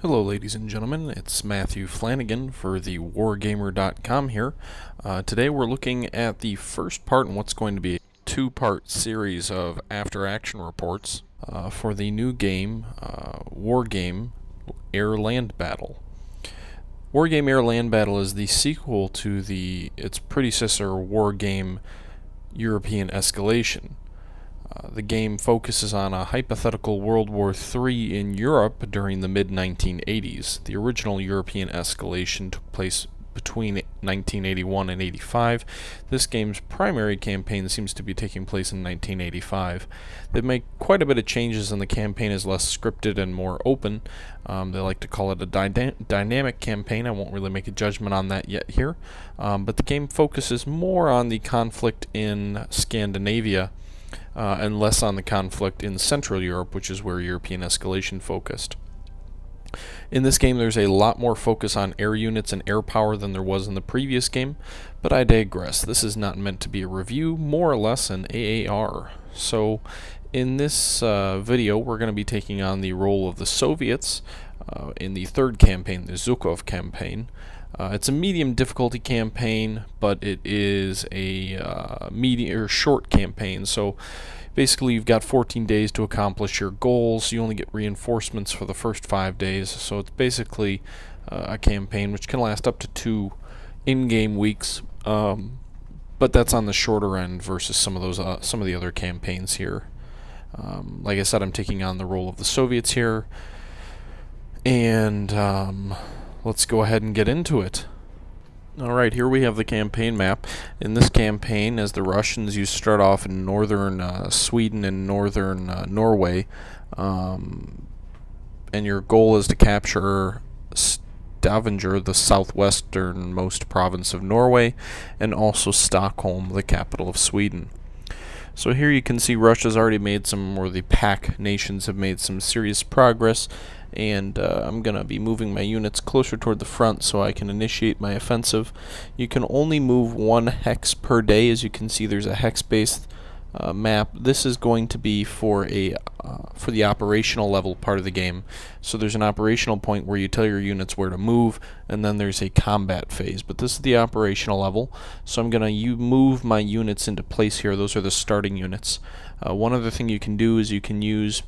Hello ladies and gentlemen, it's Matthew Flanigan for the Wargamer.com here. Today we're looking at the first part in what's going to be a two-part series of after-action reports for the new game, Wargame Air-Land Battle. Wargame Air-Land Battle is the sequel to its predecessor Wargame European Escalation. The game focuses on a hypothetical World War III in Europe during the mid-1980s. The original European escalation took place between 1981 and 85. This game's primary campaign seems to be taking place in 1985. They make quite a bit of changes, and the campaign is less scripted and more open. They like to call it a dynamic campaign. I won't really make a judgment on that yet here. But the game focuses more on the conflict in Scandinavia and less on the conflict in Central Europe, which is where European escalation focused. In this game, there's a lot more focus on air units and air power than there was in the previous game, but I digress. This is not meant to be a review, more or less an AAR. So, in this video, we're going to be taking on the role of the Soviets in the third campaign, the Zhukov campaign. It's a medium difficulty campaign, but it is a medium or short campaign. So basically, you've got 14 days to accomplish your goals. You only get reinforcements for the first 5 days. So it's basically a campaign which can last up to 2 in-game weeks. But that's on the shorter end versus some of the other campaigns here. Like I said, I'm taking on the role of the Soviets here, and let's go ahead and get into it. Alright, here we have the campaign map. In this campaign, as the Russians, you start off in northern Sweden and northern Norway, and your goal is to capture Stavanger, the southwesternmost province of Norway, and also Stockholm, the capital of Sweden. So here you can see Russia's already made or the PAC nations have made some serious progress, and I'm going to be moving my units closer toward the front so I can initiate my offensive. You can only move 1 hex per day. As you can see, there's a hex-based map. This is going to be for the operational level part of the game. So there's an operational point where you tell your units where to move, and then there's a combat phase. But this is the operational level, so I'm going to move my units into place here. Those are the starting units. One other thing you can do is you can use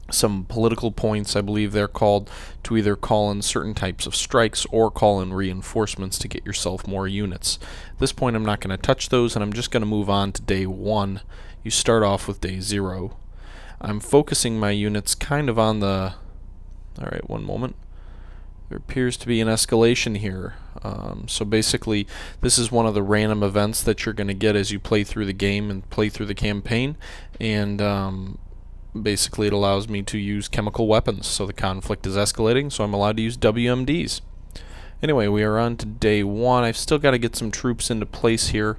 some political points, I believe they're called, to either call in certain types of strikes or call in reinforcements to get yourself more units. At this point, I'm not going to touch those, and I'm just going to move on to day 1. You start off with day 0. I'm focusing my units kind of on the... Alright, one moment. There appears to be an escalation here. So basically, this is one of the random events that you're going to get as you play through the game and play through the campaign, and basically it allows me to use chemical weapons. So the conflict is escalating, so I'm allowed to use WMDs. Anyway, we are on to day 1. I've still got to get some troops into place here.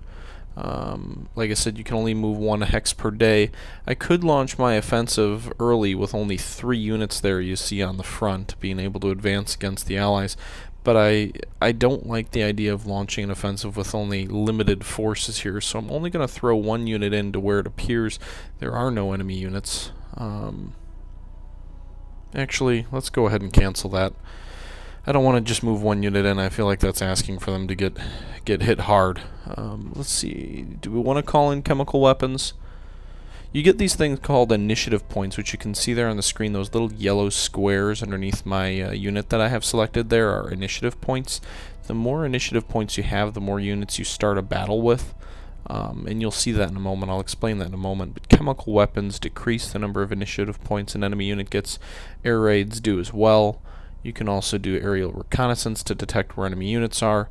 Like I said, you can only move 1 hex per day. I could launch my offensive early with only 3 units there you see on the front, being able to advance against the Allies. But I don't like the idea of launching an offensive with only limited forces here, so I'm only going to throw 1 unit into where it appears there are no enemy units. Actually, let's go ahead and cancel that. I don't want to just move 1 unit in. I feel like that's asking for them to get hit hard. Let's see. Do we want to call in chemical weapons? You get these things called initiative points, which you can see there on the screen. Those little yellow squares underneath my unit that I have selected there are initiative points. The more initiative points you have, the more units you start a battle with. And you'll see that in a moment. I'll explain that in a moment. But chemical weapons decrease the number of initiative points an enemy unit gets. Air raids do as well. You can also do aerial reconnaissance to detect where enemy units are.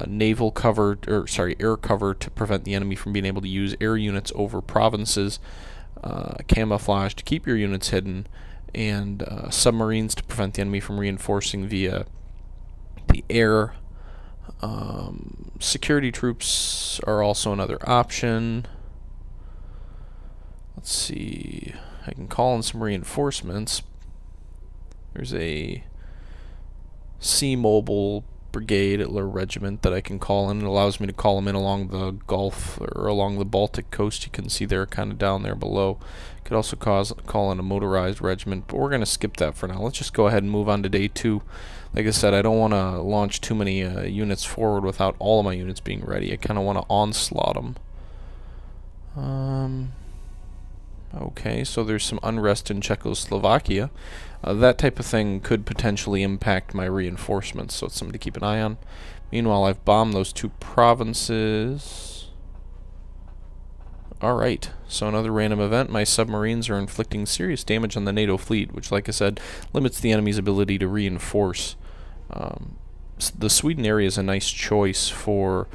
Naval cover, air cover to prevent the enemy from being able to use air units over provinces. Camouflage to keep your units hidden, and submarines to prevent the enemy from reinforcing via the air. Security troops are also another option. Let's see. I can call in some reinforcements. There's a sea mobile brigade or regiment that I can call in. It allows me to call them in along the Gulf or along the Baltic coast. You can see they're kind of down there below. Could also call in a motorized regiment, but we're going to skip that for now. Let's just go ahead and move on to day 2. Like I said, I don't want to launch too many units forward without all of my units being ready. I kind of want to onslaught them. Okay, so there's some unrest in Czechoslovakia. That type of thing could potentially impact my reinforcements, so it's something to keep an eye on. Meanwhile, I've bombed those 2 provinces. Alright, so another random event. My submarines are inflicting serious damage on the NATO fleet, which, like I said, limits the enemy's ability to reinforce. The Sweden area is a nice choice for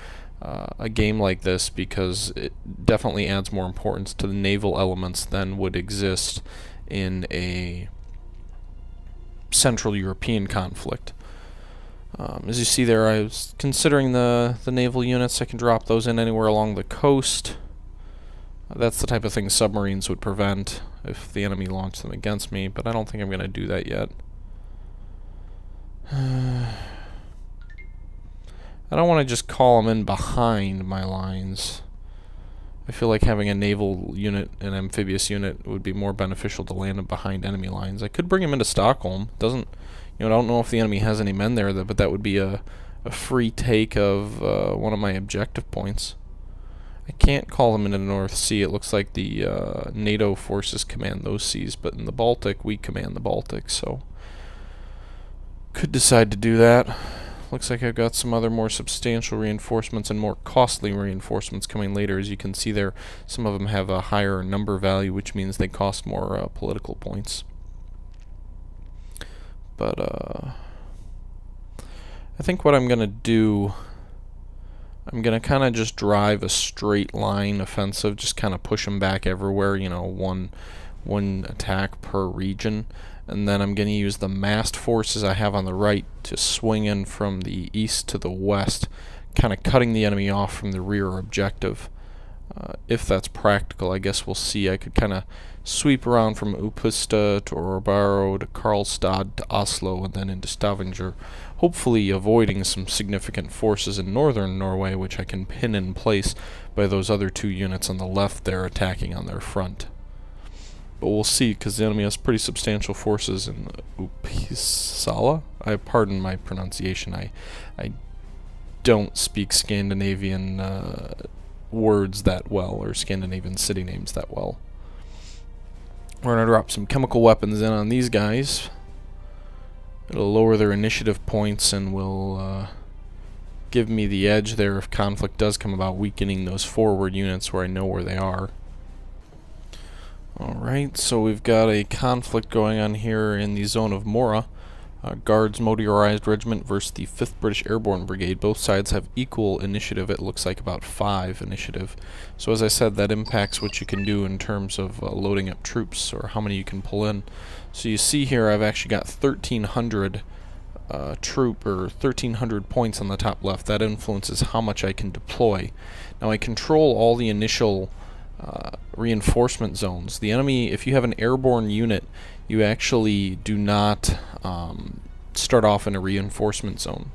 a game like this because it definitely adds more importance to the naval elements than would exist in a Central European conflict. As you see there, I was considering the naval units. I can drop those in anywhere along the coast. That's the type of thing submarines would prevent if the enemy launched them against me, but I don't think I'm going to do that yet. I don't want to just call them in behind my lines. I feel like having a naval unit, an amphibious unit, would be more beneficial to land them behind enemy lines. I could bring them into Stockholm. I don't know if the enemy has any men there, but that would be a free take of one of my objective points. I can't call them into the North Sea. It looks like the NATO forces command those seas, but in the Baltic, we command the Baltic, so could decide to do that. Looks like I've got some other more substantial reinforcements and more costly reinforcements coming later. As you can see there, some of them have a higher number value, which means they cost more political points. But I think what I'm going to do, I'm going to kind of just drive a straight line offensive, just kind of push them back everywhere, you know, one attack per region. And then I'm going to use the massed forces I have on the right to swing in from the east to the west, kind of cutting the enemy off from the rear objective. If that's practical, I guess we'll see. I could kind of sweep around from Upusta to Orebro to Karlstad to Oslo and then into Stavanger, hopefully avoiding some significant forces in northern Norway, which I can pin in place by those other 2 units on the left there attacking on their front. But we'll see, because the enemy has pretty substantial forces in Uppsala. I pardon my pronunciation. I don't speak Scandinavian words that well, or Scandinavian city names that well. We're going to drop some chemical weapons in on these guys. It'll lower their initiative points and will give me the edge there if conflict does come about, weakening those forward units where I know where they are. Alright, so we've got a conflict going on here in the zone of Mora. Guards Motorized Regiment versus the 5th British Airborne Brigade. Both sides have equal initiative. It looks like about 5 initiative. So as I said, that impacts what you can do in terms of loading up troops or how many you can pull in. So you see here I've actually got 1,300 troop or 1,300 points on the top left. That influences how much I can deploy. Now I control all the initial reinforcement zones. The enemy, if you have an airborne unit, you actually do not start off in a reinforcement zone.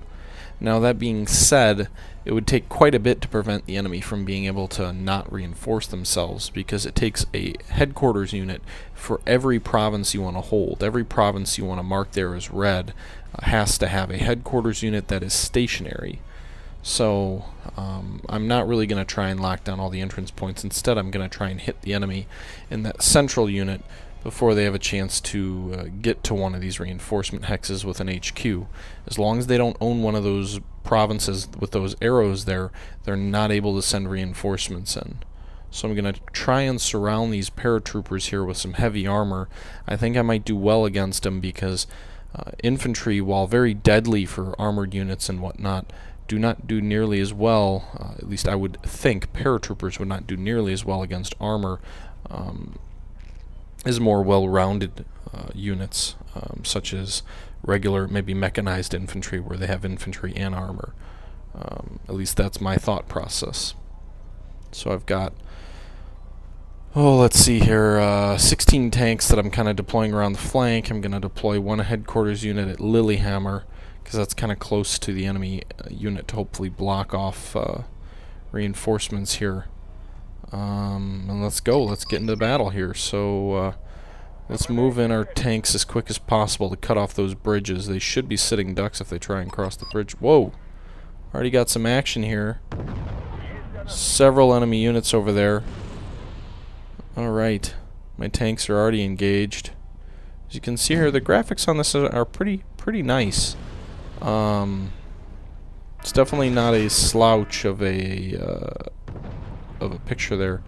Now that being said, it would take quite a bit to prevent the enemy from being able to not reinforce themselves, because it takes a headquarters unit for every province you want to hold. Every province you want to mark there as red has to have a headquarters unit that is stationary. So I'm not really going to try and lock down all the entrance points. Instead, I'm going to try and hit the enemy in that central unit before they have a chance to get to one of these reinforcement hexes with an HQ. As long as they don't own one of those provinces with those arrows there, they're not able to send reinforcements in. So I'm going to try and surround these paratroopers here with some heavy armor. I think I might do well against them because infantry, while very deadly for armored units and whatnot, do not do nearly as well, at least I would think paratroopers would not do nearly as well against armor as more well-rounded units, such as regular, maybe mechanized infantry, where they have infantry and armor. At least that's my thought process. So I've got Oh, let's see here. 16 tanks that I'm kind of deploying around the flank. I'm going to deploy one headquarters unit at Lilyhammer, because that's kind of close to the enemy unit to hopefully block off reinforcements here. And let's go. Let's get into battle here. So let's move in our tanks as quick as possible to cut off those bridges. They should be sitting ducks if they try and cross the bridge. Whoa! Already got some action here. Several enemy units over there. Alright, my tanks are already engaged. As you can see here, the graphics on this are pretty nice. It's definitely not a slouch of a picture there.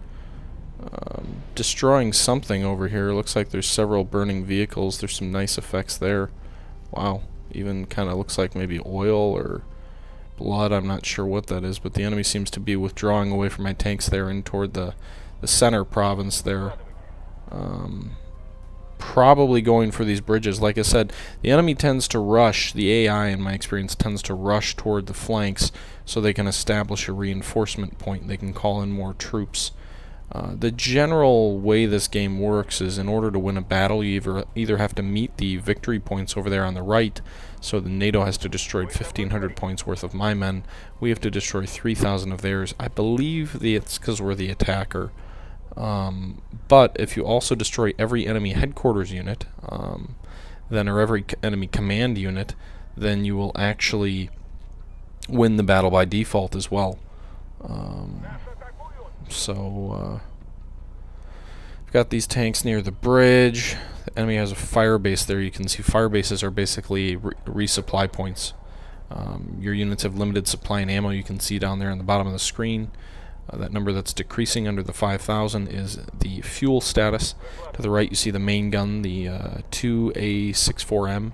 Destroying something over here. Looks like there's several burning vehicles. There's some nice effects there. Wow, even kind of looks like maybe oil or blood. I'm not sure what that is, but the enemy seems to be withdrawing away from my tanks there and toward the center province there. Probably going for these bridges. Like I said, the enemy tends to rush, the AI in my experience tends to rush toward the flanks so they can establish a reinforcement point. They can call in more troops. The general way this game works is in order to win a battle, you either have to meet the victory points over there on the right, so the NATO has to destroy 1,500 points worth of my men. We have to destroy 3,000 of theirs. I believe it's because we're the attacker. But if you also destroy every enemy headquarters unit, then or every enemy command unit, then you will actually win the battle by default as well. We've got these tanks near the bridge. The enemy has a fire base there. You can see fire bases are basically resupply points. Your units have limited supply and ammo. You can see down there on the bottom of the screen. That number that's decreasing under the 5,000 is the fuel status. To the right you see the main gun, the 2A64M,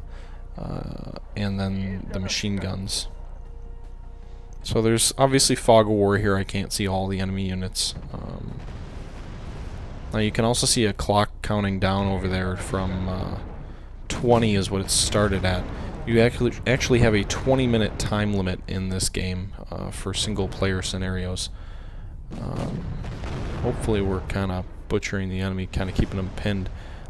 and then the machine guns. So there's obviously fog of war here. I can't see all the enemy units. Now you can also see a clock counting down over there from 20 is what it started at. You actually have a 20-minute time limit in this game for single player scenarios. Hopefully we're kind of butchering the enemy, kind of keeping them pinned.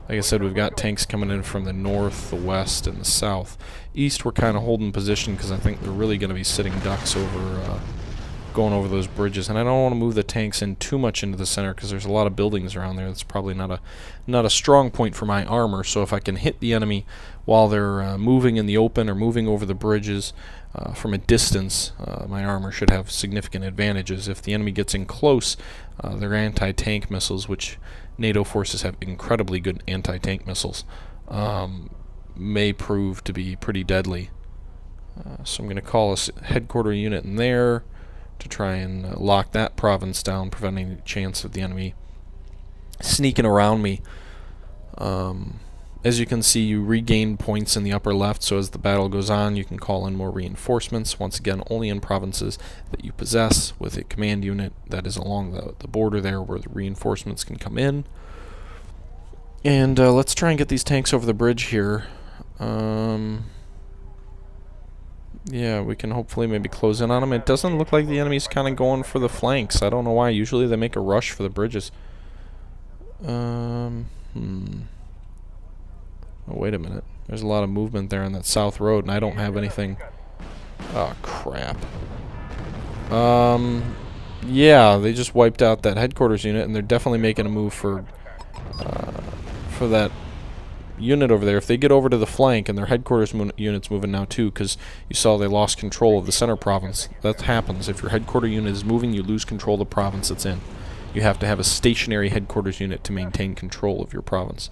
Like I said, we've got tanks coming in from the north, the west, and the south. East we're kind of holding position because I think they're really going to be sitting ducks over going over those bridges. And I don't want to move the tanks in too much into the center because there's a lot of buildings around there. That's probably not a strong point for my armor. So if I can hit the enemy while they're moving in the open or moving over the bridges from a distance, my armor should have significant advantages. If the enemy gets in close, their anti-tank missiles, which NATO forces have incredibly good anti-tank missiles, may prove to be pretty deadly. So I'm going to call a headquarter unit in there to try and lock that province down, preventing the chance of the enemy sneaking around me. As you can see, you regain points in the upper left, so as the battle goes on, you can call in more reinforcements, once again only in provinces that you possess, with a command unit that is along the border there where the reinforcements can come in. And let's try and get these tanks over the bridge here. Yeah, we can hopefully maybe close in on them. It doesn't look like the enemy's kind of going for the flanks. I don't know why. Usually they make a rush for the bridges. Oh, wait a minute. There's a lot of movement there on that south road, and I don't have anything. Oh, crap. Yeah, they just wiped out that headquarters unit, and they're definitely making a move for that unit over there. If they get over to the flank, and their headquarters unit's moving now too, because you saw they lost control of the center province. That happens. If your headquarter unit is moving, you lose control of the province it's in. You have to have a stationary headquarters unit to maintain control of your province.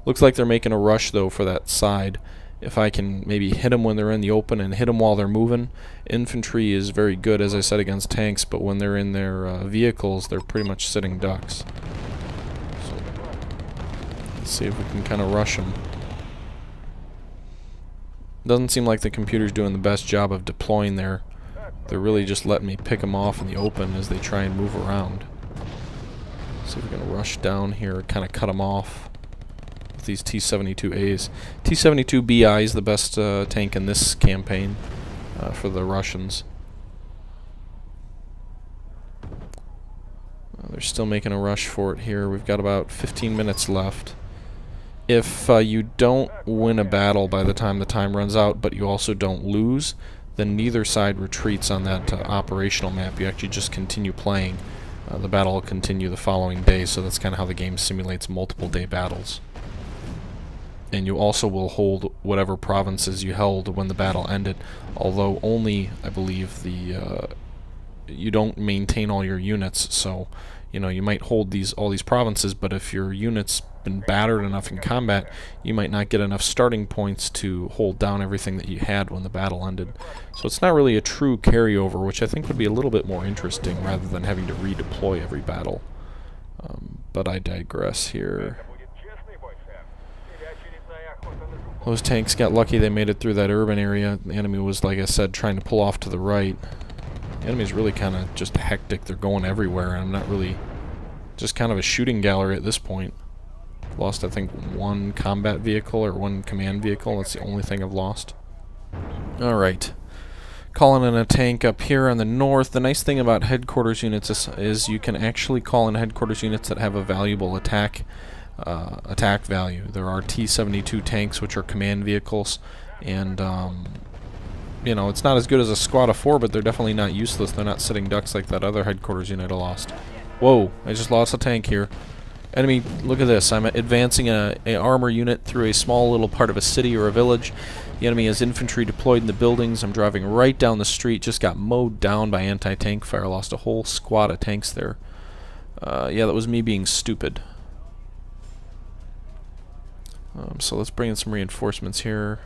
Looks like they're making a rush, though, for that side. If I can maybe hit them when they're in the open and hit them while they're moving. Infantry is very good, as I said, against tanks, but when they're in their vehicles, they're pretty much sitting ducks. So, let's see if we can kind of rush them. Doesn't seem like the computer's doing the best job of deploying there. They're really just letting me pick them off in the open as they try and move around. See if we're going to rush down here, kind of cut them off with these T-72As. T-72BI is the best tank in this campaign for the Russians. They're still making a rush for it here. We've got about 15 minutes left. If you don't win a battle by the time the time runs out, but you also don't lose, then neither side retreats on that operational map. You actually just continue playing. The battle will continue the following day, so that's kind of how the game simulates multiple day battles. And you also will hold whatever provinces you held when the battle ended, although only, I believe, you don't maintain all your units, so you know, you might hold all these provinces, but if your unit's been battered enough in combat, you might not get enough starting points to hold down everything that you had when the battle ended. So it's not really a true carryover, which I think would be a little bit more interesting rather than having to redeploy every battle. But I digress here. Those tanks got lucky they made it through that urban area. The enemy was, like I said, trying to pull off to the right. The enemy's really kind of just hectic. They're going everywhere, and I'm not really... just kind of a shooting gallery at this point. Lost, I think, one combat vehicle or one command vehicle. That's the only thing I've lost. Alright. Calling in a tank up here on the north. The nice thing about headquarters units is you can actually call in headquarters units that have a valuable attack value. There are T-72 tanks, which are command vehicles, and you know, it's not as good as a squad of 4, but they're definitely not useless. They're not sitting ducks like that other headquarters unit I lost. Whoa, I just lost a tank here. Enemy, look at this. I'm advancing an armor unit through a small little part of a city or a village. The enemy has infantry deployed in the buildings. I'm driving right down the street. Just got mowed down by anti-tank fire. Lost a whole squad of tanks there. Yeah, that was me being stupid. So let's bring in some reinforcements here.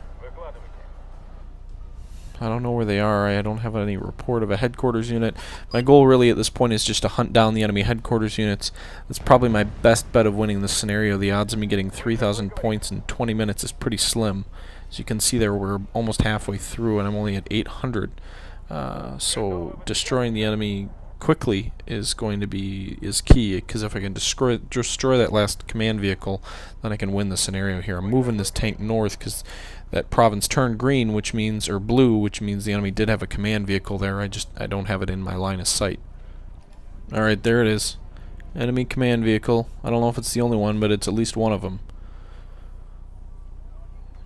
I don't know where they are. I don't have any report of a headquarters unit. My goal really at this point is just to hunt down the enemy headquarters units. That's probably my best bet of winning this scenario. The odds of me getting 3,000 points in 20 minutes is pretty slim. As you can see there, we're almost halfway through and I'm only at 800. So destroying the enemy quickly is key, because if I can destroy that last command vehicle, then I can win the scenario here. I'm moving this tank north because that province turned green, which means, or blue, which means the enemy did have a command vehicle there. I don't have it in my line of sight. Alright, there it is. Enemy command vehicle. I don't know if it's the only one, but it's at least one of them.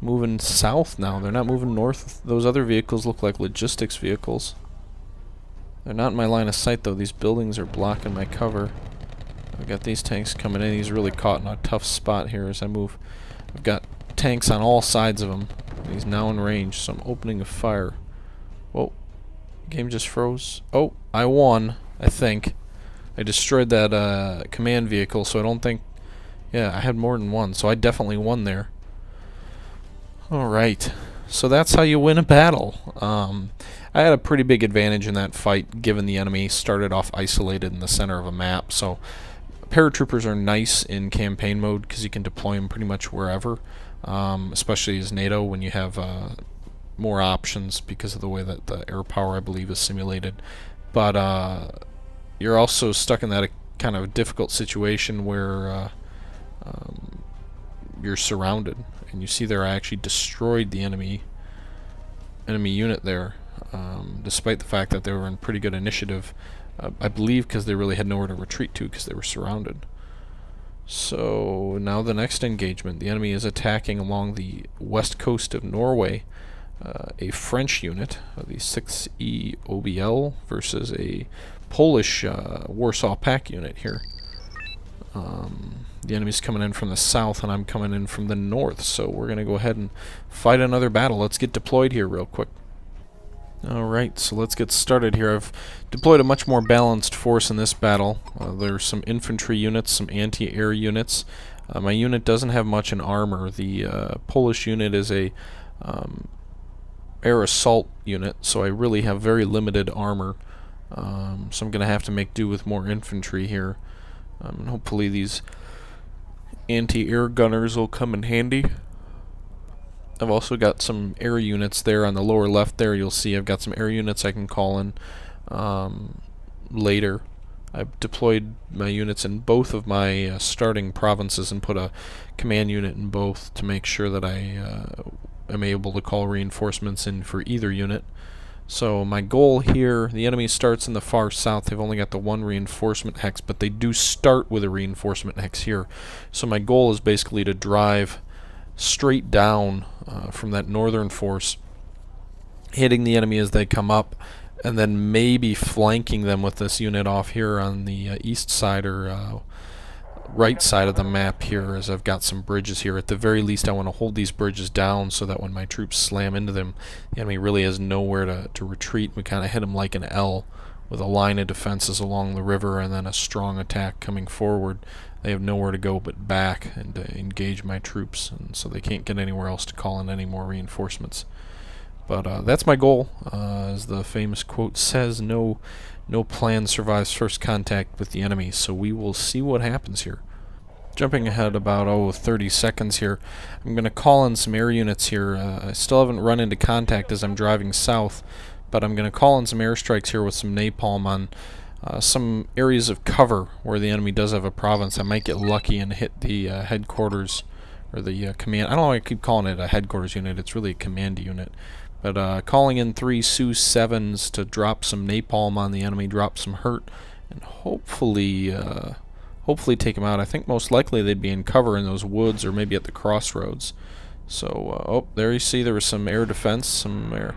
Moving south now. They're not moving north. Those other vehicles look like logistics vehicles. They're not in my line of sight, though. These buildings are blocking my cover. I've got these tanks coming in. He's really caught in a tough spot here as I move. I've got tanks on all sides of him. He's now in range, so I'm opening a fire. Whoa. Game just froze. Oh, I won, I think. I destroyed that command vehicle, so I don't think... Yeah, I had more than one, so I definitely won there. Alright. So that's how you win a battle. I had a pretty big advantage in that fight, given the enemy started off isolated in the center of a map. So paratroopers are nice in campaign mode because you can deploy them pretty much wherever, especially as NATO when you have more options because of the way that the air power, I believe, is simulated. But you're also stuck in that kind of difficult situation where you're surrounded. And you see there I actually destroyed the enemy unit there, despite the fact that they were in pretty good initiative. I believe because they really had nowhere to retreat to because they were surrounded. So now the next engagement. The enemy is attacking along the west coast of Norway. A French unit, the 6E OBL, versus a Polish Warsaw Pact unit here. The enemy's coming in from the south and I'm coming in from the north, so we're going to go ahead and fight another battle. Let's get deployed here real quick. Alright, so let's get started here. I've deployed a much more balanced force in this battle. There's some infantry units, some anti-air units. My unit doesn't have much in armor. The Polish unit is a air assault unit, so I really have very limited armor. So I'm going to have to make do with more infantry here. And hopefully these anti-air gunners will come in handy. I've also got some air units there on the lower left there. You'll see I've got some air units I can call in later. I've deployed my units in both of my starting provinces and put a command unit in both to make sure that I am able to call reinforcements in for either unit. So my goal here, the enemy starts in the far south. They've only got the one reinforcement hex, but they do start with a reinforcement hex here. So my goal is basically to drive straight down from that northern force, hitting the enemy as they come up, and then maybe flanking them with this unit off here on the east side or right side of the map here, as I've got some bridges here. At the very least, I want to hold these bridges down so that when my troops slam into them, the enemy really has nowhere to retreat. We kind of hit them like an L with a line of defenses along the river and then a strong attack coming forward. They have nowhere to go but back and engage my troops, and so they can't get anywhere else to call in any more reinforcements. But that's my goal. As the famous quote says, no plan survives first contact with the enemy, so we will see what happens here. Jumping ahead about 30 seconds here, I'm going to call in some air units here. I still haven't run into contact as I'm driving south, but I'm going to call in some airstrikes here with some napalm on some areas of cover where the enemy does have a province. I might get lucky and hit the headquarters, or the command. I don't know why I keep calling it a headquarters unit. It's really a command unit. But calling in 3 Su-7s to drop some napalm on the enemy, drop some hurt, and hopefully take them out. I think most likely they'd be in cover in those woods or maybe at the crossroads. So, there you see there was some air defense, there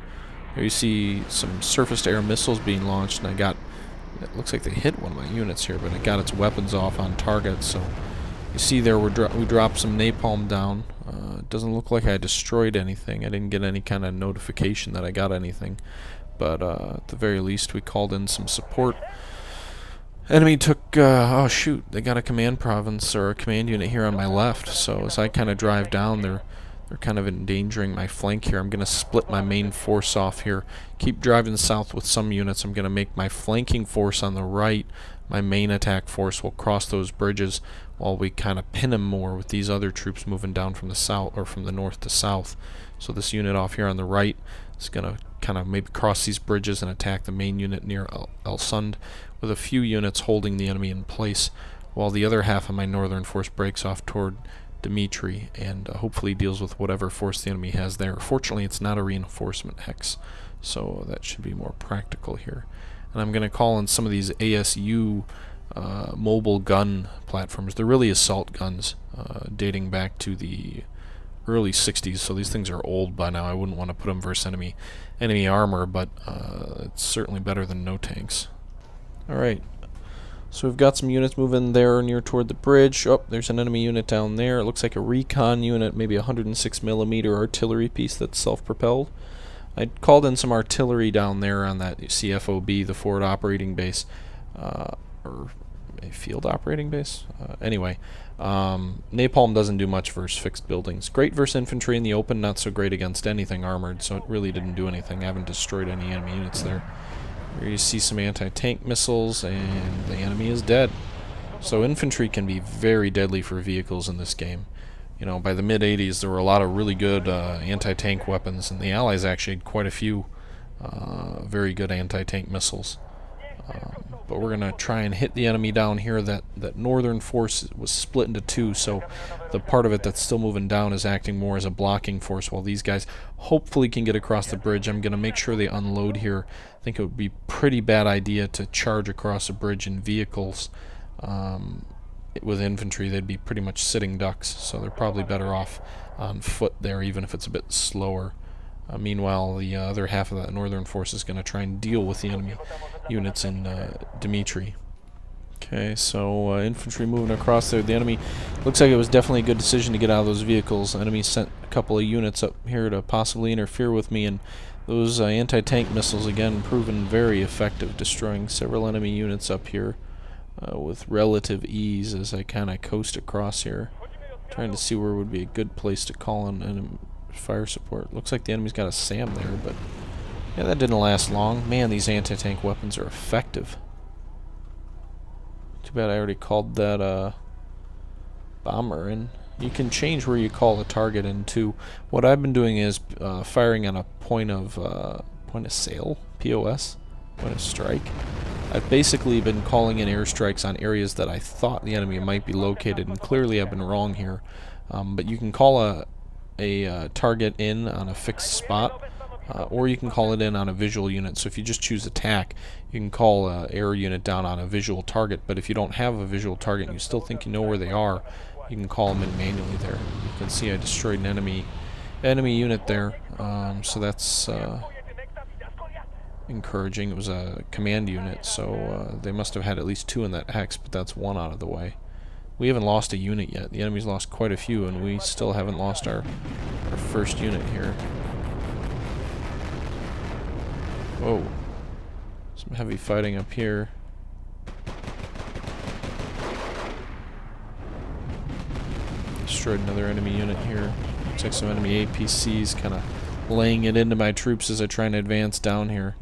you see some surface-to-air missiles being launched, and it looks like they hit one of my units here, but it got its weapons off on target. So you see there we dropped some napalm down. It doesn't look like I destroyed anything. I didn't get any kind of notification that I got anything, but at the very least we called in some support. Enemy took, oh shoot, they got a command province or a command unit here on my left, so as I kind of drive down, they're kind of endangering my flank here. I'm going to split my main force off here, keep driving south with some units. I'm going to make my flanking force on the right, my main attack force will cross those bridges while we kind of pin them more with these other troops moving down from the south, or from the north to south. So this unit off here on the right is going to kind of maybe cross these bridges and attack the main unit near El Sund, with a few units holding the enemy in place, while the other half of my northern force breaks off toward Dimitri and hopefully deals with whatever force the enemy has there. Fortunately, it's not a reinforcement hex, so that should be more practical here. And I'm going to call in some of these ASU mobile gun platforms. They're really assault guns, dating back to the early 60s, so these things are old by now. I wouldn't want to put them versus enemy armor, but it's certainly better than no tanks. Alright, so we've got some units moving there near toward the bridge. Oh, there's an enemy unit down there. It looks like a recon unit, maybe a 106mm artillery piece that's self-propelled. I called in some artillery down there on that CFOB, the forward operating base, or a field operating base? Anyway, napalm doesn't do much versus fixed buildings. Great versus infantry in the open, not so great against anything armored, so it really didn't do anything. I haven't destroyed any enemy units there. Here you see some anti-tank missiles, and the enemy is dead. So infantry can be very deadly for vehicles in this game. You know, by the mid-80s there were a lot of really good anti-tank weapons, and the Allies actually had quite a few very good anti-tank missiles. But we're going to try and hit the enemy down here. That northern force was split into two, so the part of it that's still moving down is acting more as a blocking force, while these guys hopefully can get across the bridge. I'm going to make sure they unload here. I think it would be a pretty bad idea to charge across a bridge in vehicles. With infantry, they'd be pretty much sitting ducks, so they're probably better off on foot there, even if it's a bit slower. Meanwhile, the other half of that northern force is going to try and deal with the enemy units in Dimitri. Okay, so infantry moving across there. The enemy, looks like it was definitely a good decision to get out of those vehicles. The enemy sent a couple of units up here to possibly interfere with me, and those anti-tank missiles, again, proven very effective, destroying several enemy units up here with relative ease as I kind of coast across here. Trying to see where would be a good place to call in fire support. Looks like the enemy's got a SAM there, but yeah, that didn't last long. Man, these anti-tank weapons are effective. Too bad I already called that bomber in. You can change where you call a target into. What I've been doing is firing on a point of sale, POS, point of strike. I've basically been calling in airstrikes on areas that I thought the enemy might be located, and clearly I've been wrong here. But you can call a target in on a fixed spot, or you can call it in on a visual unit. So if you just choose attack, you can call an air unit down on a visual target. But if you don't have a visual target and you still think you know where they are, you can call them in manually there. You can see I destroyed an enemy unit there, so that's encouraging. It was a command unit, so they must have had at least 2 in that hex, but that's 1 out of the way. We haven't lost a unit yet. The enemy's lost quite a few, and we still haven't lost our first unit here. Whoa. Some heavy fighting up here. Destroyed another enemy unit here. Looks like some enemy APCs kind of laying it into my troops as I try and advance down here.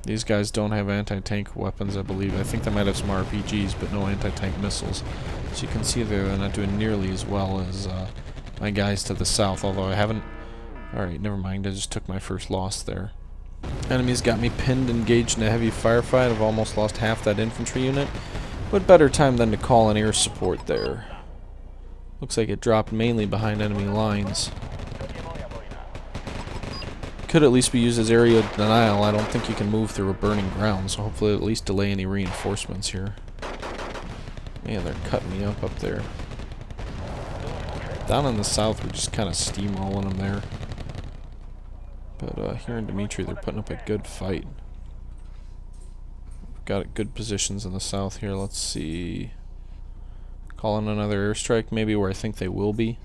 These guys don't have anti-tank weapons, I believe. I think they might have some RPGs, but no anti-tank missiles. So you can see they're not doing nearly as well as my guys to the south, although I haven't... Alright, never mind. I just took my first loss there. Enemies got me pinned, engaged in a heavy firefight. I've almost lost half that infantry unit. But better time than to call in air support there. Looks like it dropped mainly behind enemy lines. Could at least be used as area denial. I don't think you can move through a burning ground, so hopefully at least delay any reinforcements here. Man, they're cutting me up there. Down in the south, we're just kind of steamrolling them there. But here in Dimitri, they're putting up a good fight. We've got good positions in the south here. Let's see. Call in another airstrike, maybe where I think they will be.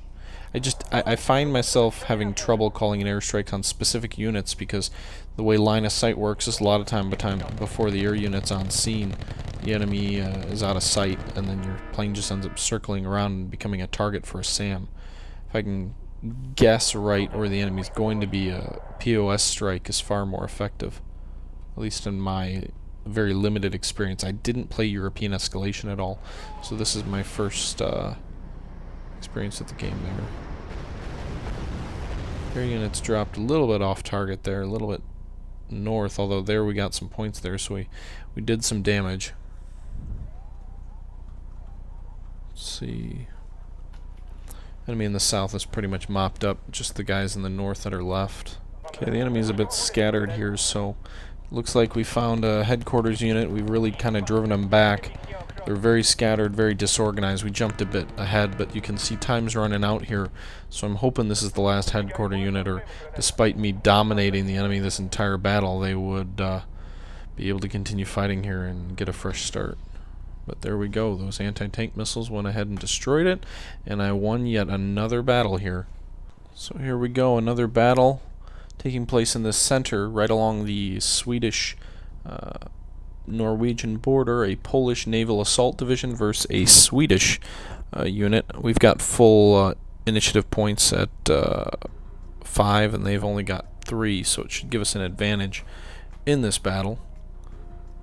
I find myself having trouble calling an airstrike on specific units because the way line of sight works is a lot of time before the air unit's on scene, the enemy is out of sight, and then your plane just ends up circling around and becoming a target for a SAM. If I can guess right where the enemy's going to be, a POS strike is far more effective, at least in my very limited experience. I didn't play European escalation at all, so this is my first experience with the game there. Air units dropped a little bit off target there, a little bit north, although there we got some points there, so we did some damage. Let's see. Enemy in the south is pretty much mopped up, just the guys in the north that are left. Okay, the enemy's a bit scattered here, so looks like we found a headquarters unit. We've really kind of driven them back. They're very scattered, very disorganized. We jumped a bit ahead, but you can see time's running out here, so I'm hoping this is the last headquarter unit, or despite me dominating the enemy this entire battle, they would be able to continue fighting here and get a fresh start. But there we go. Those anti-tank missiles went ahead and destroyed it, and I won yet another battle here. So here we go, another battle taking place in the center, right along the Swedish Norwegian border, a Polish naval assault division versus a Swedish unit. We've got full initiative points at 5, and they've only got 3, so it should give us an advantage in this battle.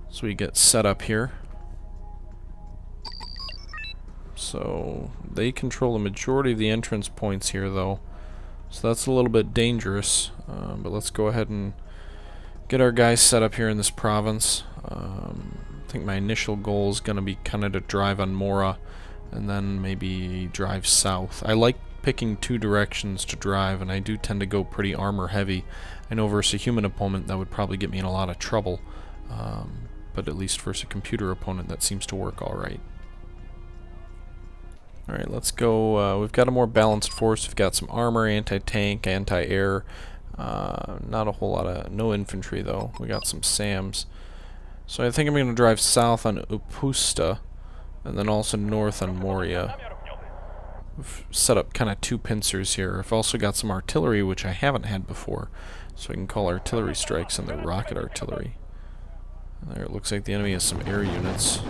So we get set up here. So they control the majority of the entrance points here, though, so that's a little bit dangerous, but let's go ahead and get our guys set up here in this province. I think my initial goal is going to be kind of to drive on Mora and then maybe drive south. I like picking 2 directions to drive, and I do tend to go pretty armor heavy. I know versus a human opponent that would probably get me in a lot of trouble, but at least versus a computer opponent that seems to work alright. Alright, let's go. We've got a more balanced force. We've got some armor, anti-tank, anti-air. Not a whole lot of... no infantry, though. We got some SAMs. So I think I'm going to drive south on Upusta, and then also north on Moria. We've set up kind of 2 pincers here. I've also got some artillery, which I haven't had before, so I can call artillery strikes and their rocket artillery. There, it looks like the enemy has some air units.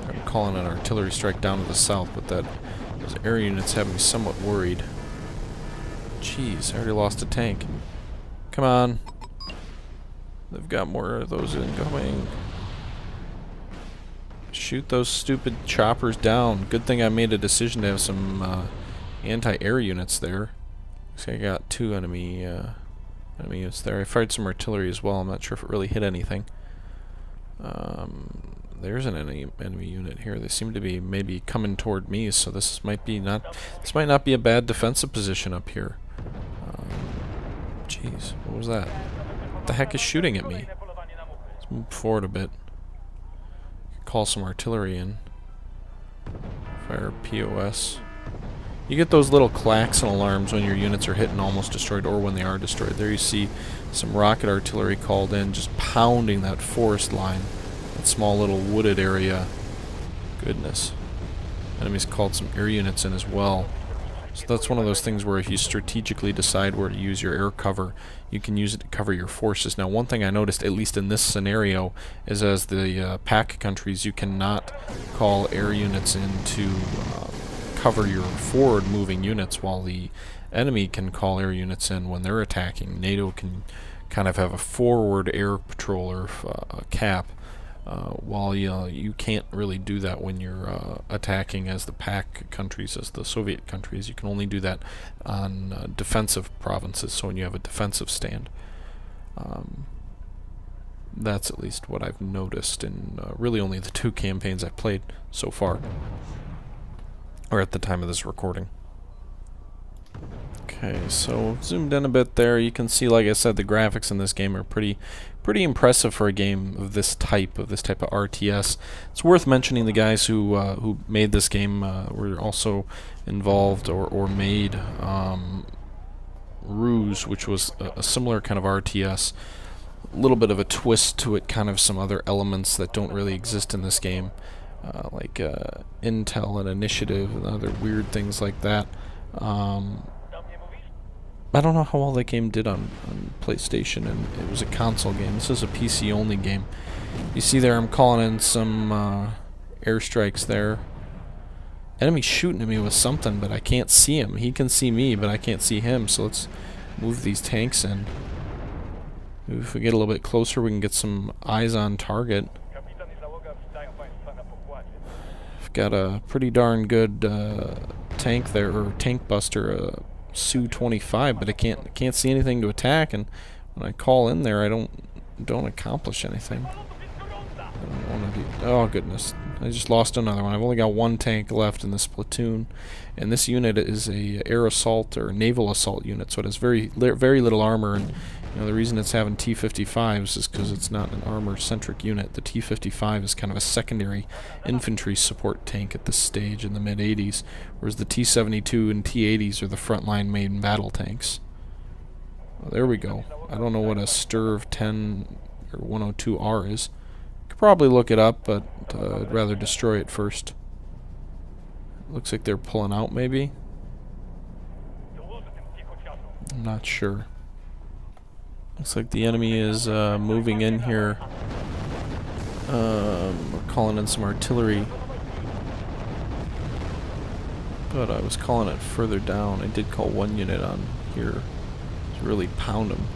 I'm calling an artillery strike down to the south, but those air units have me somewhat worried. Jeez, I already lost a tank. Come on. They've got more of those incoming. Shoot those stupid choppers down. Good thing I made a decision to have some anti-air units there. Looks like I got 2 enemy units there. I fired some artillery as well. I'm not sure if it really hit anything. there's an enemy unit here. They seem to be maybe coming toward me, so this might not be a bad defensive position up here. Jeez, what was that? What the heck is shooting at me? Let's move forward a bit. Call some artillery in. Fire POS. You get those little clacks and alarms when your units are hit and almost destroyed, or when they are destroyed. There you see some rocket artillery called in, just pounding that forest line, that small little wooded area. Goodness. Enemies called some air units in as well. So that's one of those things where if you strategically decide where to use your air cover, you can use it to cover your forces. Now, one thing I noticed, at least in this scenario, is as the pack countries, you cannot call air units in to cover your forward-moving units, while the enemy can call air units in when they're attacking. NATO can kind of have a forward air patroller cap, while you can't really do that when you're attacking as the pack countries, as the Soviet countries. You can only do that on defensive provinces, so when you have a defensive stand. That's at least what I've noticed in really only the 2 campaigns I've played so far, or at the time of this recording. Okay, so zoomed in a bit there. You can see, like I said, the graphics in this game are pretty impressive for a game of this type of RTS. It's worth mentioning the guys who made this game were also involved or made Ruse, which was a similar kind of RTS. A little bit of a twist to it, kind of some other elements that don't really exist in this game, like Intel and Initiative and other weird things like that. I don't know how well that game did on PlayStation, and it was a console game. This is a PC only game. You see there I'm calling in some airstrikes there. Enemy's shooting at me with something, but I can't see him. He can see me, but I can't see him, so let's move these tanks in. Maybe if we get a little bit closer, we can get some eyes on target. I've got a pretty darn good tank there, or tank buster, Su-25, but I can't see anything to attack, and when I call in there, I don't accomplish anything. I don't want to be, oh goodness, I just lost another one. I've only got 1 tank left in this platoon, and this unit is a air assault or naval assault unit, so it has very little armor. And you know, the reason it's having T-55s is because it's not an armor-centric unit. The T-55 is kind of a secondary infantry support tank at this stage in the mid-80s, whereas the T-72 and T-80s are the frontline main battle tanks. Well, there we go. I don't know what a Sturv 10 or 102R is. Could probably look it up, but I'd rather destroy it first. Looks like they're pulling out, maybe? I'm not sure. Looks like the enemy is moving in here. We're calling in some artillery, but I was calling it further down. I did call 1 unit on here to really pound them.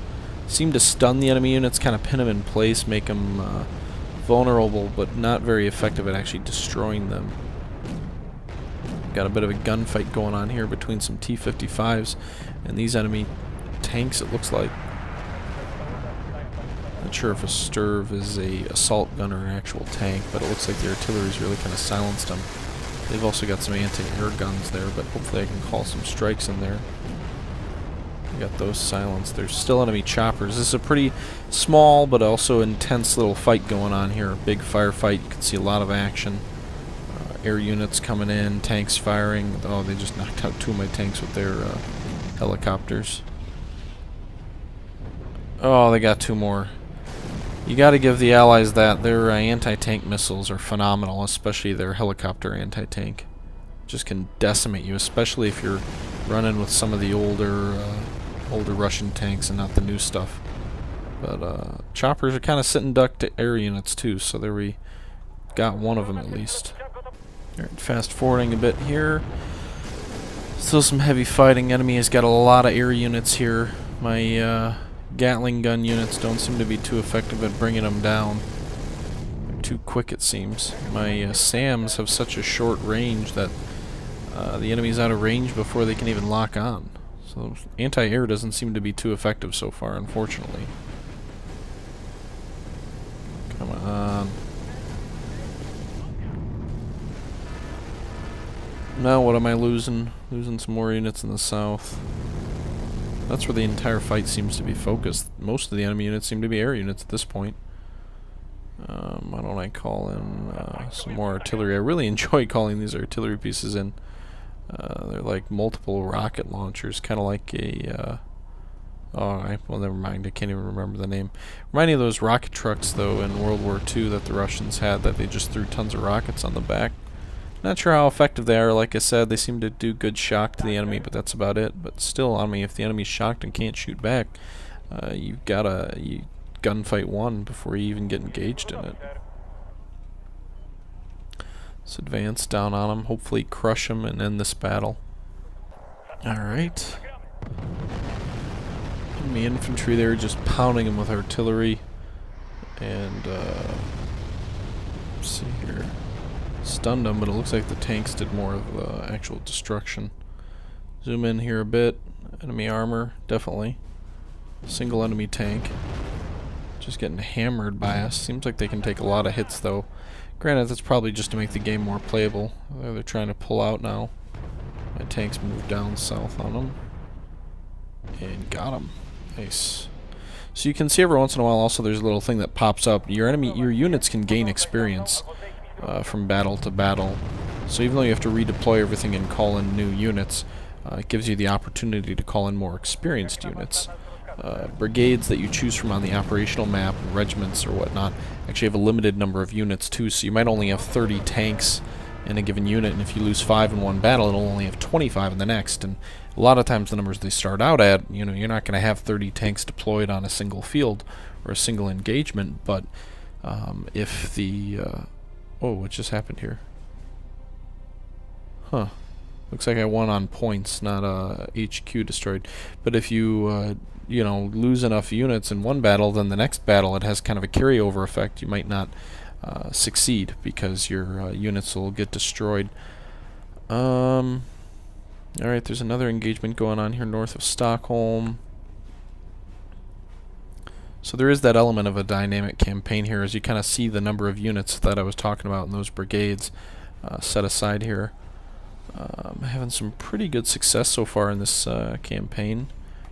Seemed to stun the enemy units, kind of pin them in place, make them vulnerable, but not very effective at actually destroying them. Got a bit of a gunfight going on here between some T-55s and these enemy tanks, it looks like. Not sure if a Sturv is a assault gun or an actual tank, but it looks like the artillery's really kind of silenced them. They've also got some anti-air guns there, but hopefully I can call some strikes in there. We got those silenced. There's still enemy choppers. This is a pretty small but also intense little fight going on here. A big firefight. You can see a lot of action. Air units coming in, tanks firing. Oh, they just knocked out 2 of my tanks with their helicopters. Oh, they got 2 more. You got to give the Allies that. Their anti-tank missiles are phenomenal, especially their helicopter anti-tank. Just can decimate you, especially if you're running with some of the older Russian tanks and not the new stuff. But choppers are kind of sitting duck to air units too, so there we got 1 of them at least. Alright, fast forwarding a bit here. Still some heavy fighting. Enemy has got a lot of air units here. My Gatling gun units don't seem to be too effective at bringing them down. They're too quick, it seems. My SAMs have such a short range that the enemy's out of range before they can even lock on. So anti-air doesn't seem to be too effective so far, unfortunately. Come on. Now what am I losing? Losing some more units in the south. That's where the entire fight seems to be focused. Most of the enemy units seem to be air units at this point. Why don't I call in some more artillery? I really enjoy calling these artillery pieces in. They're like multiple rocket launchers, kind of like a... well, never mind. I can't even remember the name. Remind me of those rocket trucks, though, in World War II that the Russians had, that they just threw tons of rockets on the back. Not sure how effective they are. Like I said, they seem to do good shock to the enemy, but that's about it. But still, I mean, if the enemy's shocked and can't shoot back, you've got to gunfight one before you even get engaged in it. Let's advance down on them, hopefully crush them and end this battle. Alright. Enemy infantry there, just pounding them with artillery. And, let's see here. Stunned them, but it looks like the tanks did more of the actual destruction. Zoom in here a bit. Enemy armor, definitely. Single enemy tank. Just getting hammered by us. Seems like they can take a lot of hits, though. Granted, that's probably just to make the game more playable. They're trying to pull out now. My tanks moved down south on them. And got them. Nice. So you can see every once in a while also there's a little thing that pops up. Your units can gain experience from battle to battle. So even though you have to redeploy everything and call in new units, it gives you the opportunity to call in more experienced units. Brigades that you choose from on the operational map, regiments or whatnot, actually have a limited number of units too, so you might only have 30 tanks in a given unit, and if you lose 5 in one battle, it'll only have 25 in the next. And a lot of times the numbers they start out at, you know, you're not going to have 30 tanks deployed on a single field or a single engagement, but if the... oh, what just happened here? Huh. Looks like I won on points, not HQ destroyed. But if you, you know, lose enough units in one battle, then the next battle it has kind of a carryover effect. You might not succeed because your units will get destroyed. Alright, there's another engagement going on here north of Stockholm. So there is that element of a dynamic campaign here as you kind of see the number of units that I was talking about in those brigades set aside here. Having some pretty good success so far in this campaign.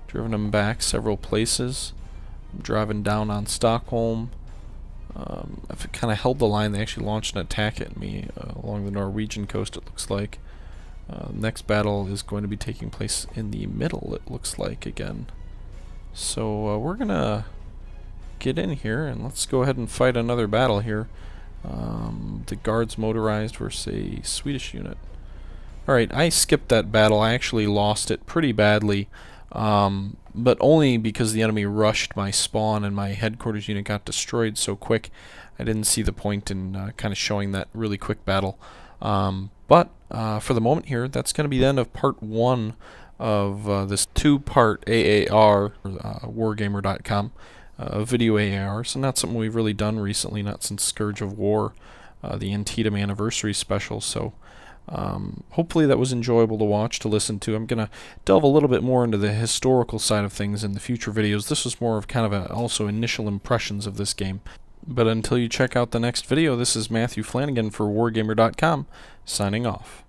Driven them back several places. I'm driving down on Stockholm. I've kind of held the line. They actually launched an attack at me along the Norwegian coast, it looks like. Next battle is going to be taking place in the middle, it looks like, again. So we're going to get in here and let's go ahead and fight another battle here. The Guards motorized versus a Swedish unit. Alright, I skipped that battle. I actually lost it pretty badly, but only because the enemy rushed my spawn and my headquarters unit got destroyed so quick. I didn't see the point in kind of showing that really quick battle. But for the moment here, that's going to be the end of part 1 of this 2-part AAR, Wargamer.com, video AAR. So not something we've really done recently, not since Scourge of War, the Antietam anniversary special. So hopefully that was enjoyable to watch, to listen to. I'm going to delve a little bit more into the historical side of things in the future videos. This was more of kind of also initial impressions of this game. But until you check out the next video, this is Matthew Flanigan for Wargamer.com, signing off.